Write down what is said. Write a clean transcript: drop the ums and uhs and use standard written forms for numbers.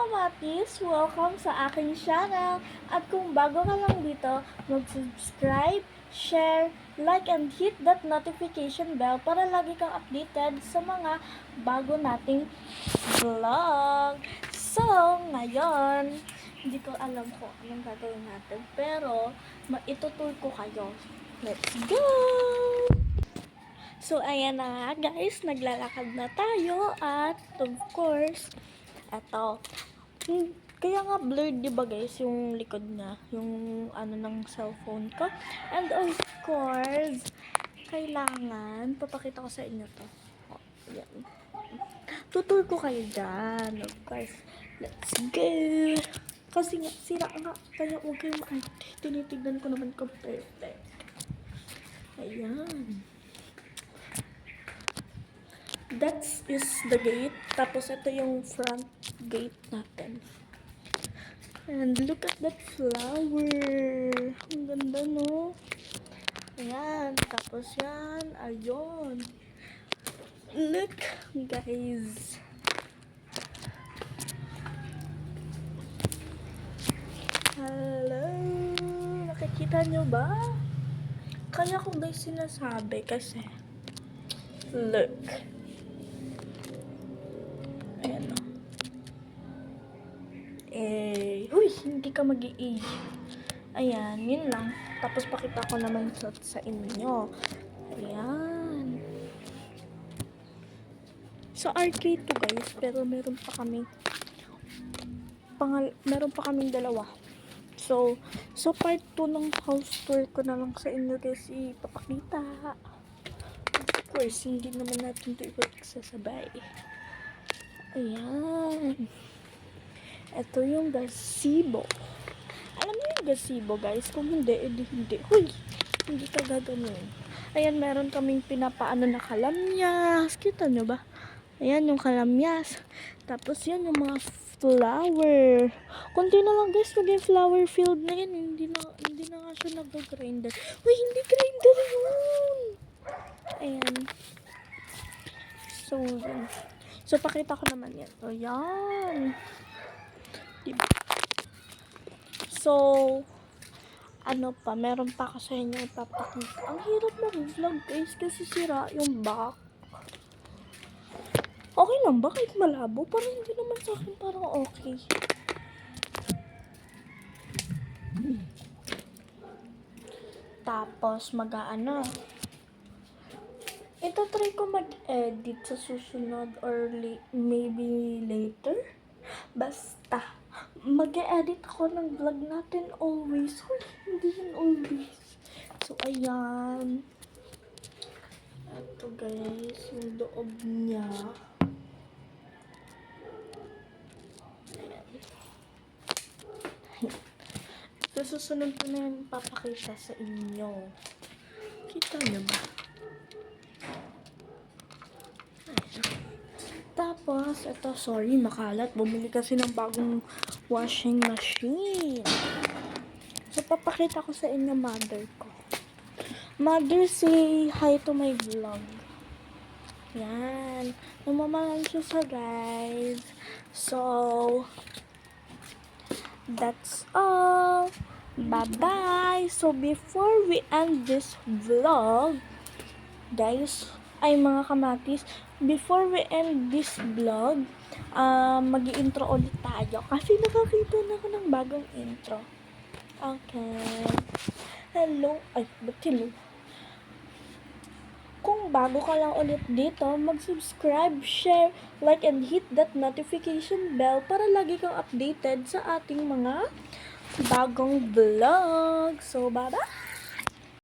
kamatis! Welcome sa aking channel! At kung bago ka lang dito, mag-subscribe, share, like, and hit that notification bell para lagi kang updated sa mga bago nating vlog. So, ngayon, hindi ko alam kung anong gagawin natin, pero maitutur ko kayo. Let's go! So, ayan na nga guys, naglalakad na tayo at of course, eto, kaya nga blurred diba guys yung likod niya, yung ano ng cellphone ko. And of course, kailangan, papakita ko sa inyo to. Oh, yan. Tutur ko kayo dyan, of course. Let's go! Kasi nga, sira nga, kaya huwag kayong tinitignan ko naman ko perfect. Ayan. That is the gate. Tapos ito yung front gate natin. And look at that flower. Ang ganda, no? Ayan. Tapos yan. Ayun. Look, guys. Hello. Nakikita nyo ba? Kaya ko guys sinasabi kasi look. Ayan o. Huy, hindi ka mag-i-age. Ayan, yun lang. Tapos pakita ko naman sa inyo. Ayan. So, arcade to guys, pero meron pa kaming dalawa. So part 2 ng house tour ko na lang sa inyo guys ipapakita. Of course, hindi naman natin ito ipagsasabay. Ayan. Ito yung gazebo. Alam niyo yung gazebo guys? Kung hindi, edi hindi. Huy! Hindi ka gagawin. Ayan, meron kaming pinapaano na kalamyas. Kita nyo ba? Ayan yung kalamyas. Tapos yan yung mga flower. Kunti na lang guys, maging flower field na yan. Hindi na nga siya nag-grinder. Uy, hindi grinder yun! Ayan. So, yan. So, pakita ko naman yan. O, yan. Diba? So, ano pa, meron pa ako sa inyo ipapakita. Ang hirap mag-vlog guys kasi sira yung back. Okay lang ba kahit malabo? Parang hindi naman sa akin parang okay. Tapos, mag-ano. Ito try ko mag-edit sa susunod or maybe later. Basta, mag-edit ako ng vlog natin always. Hindi yun always. So, ayan. Ito guys, yung loob niya. So, susunod ko na yung papakita sa inyo. Kita niyo ba? Tapos, ito, sorry, makalat. Bumili kasi ng bagong washing machine. So, papakita ko sa inyo mother ko. Mother, say hi to my vlog. Yan. Namamalan siya sa guys. So, that's all. Bye-bye. So, before we end this vlog, guys, ay mga kamatis, before we end this vlog, mag-i-intro ulit tayo kasi nakakita na ako ng bagong intro. Okay. Hello. Ay, ba't hello? Kung bago ka lang ulit dito, mag-subscribe, share, like, and hit that notification bell para lagi kang updated sa ating mga bagong vlog. So, bye-bye!